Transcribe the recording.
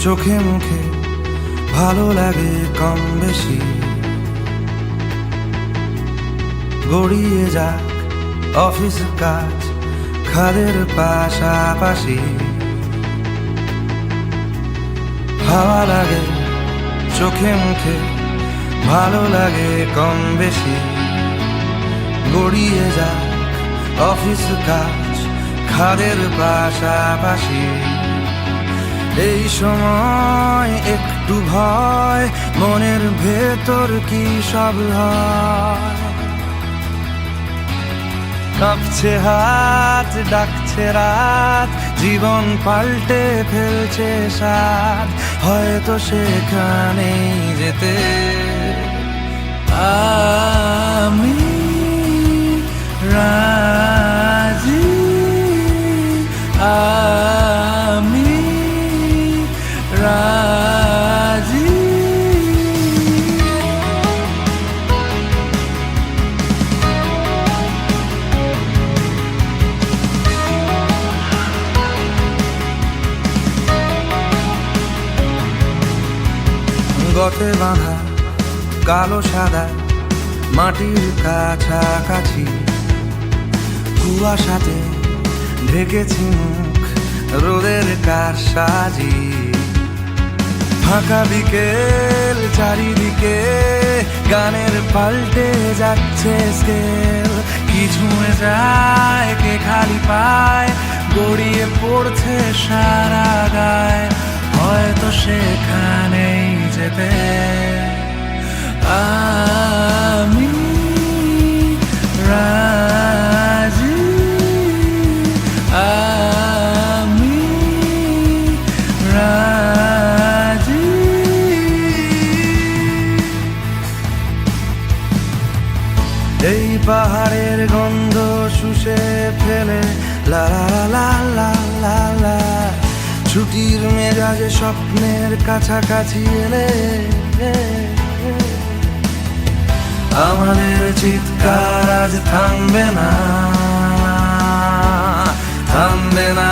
চোখে মুখে ভালো লাগে কম বেশি। গড়িয়ে যাক অফিস কাজ খাদের পাশাপাশি। হাওয়া লাগে চোখে মুখে ভালো লাগে কম বেশি। গড়িয়ে যাক অফিস কাজ খাদের পাশাপাশি। এই সময় একটু ভয়, মনের ভেতর কি সব হয়। কাঁপছে হাত, ডাকছে রাত, জীবন পাল্টে ফেলছে সাথ। হয়তো সেখানেই যেতে আমি রাজি, আমি রাজি। গতে বাঁধা কালো সাদা মাটির কাছাকাছি। কুয়াশাতে ঢেকেছি মুখ রোদের কারসাজি। ফাঁকা বিকেল চারিদিকে গানের পাল্টে যাচ্ছে স্কেল। কি ছুঁয়ে যায় কে খালি পায়, গড়িয়ে পড়ছে সারা গায়। হয়তো সেখানেই যেতে আমি রাজি, আমি রাজি। এই পাহাড়ের গন্ধ শুষে ফেলে লা লা লা লা লা। ছুটির মেজাজে স্বপ্নের কাছাকাছি এলে আমাদের চিৎকার আজ থামবে না, থামবে না।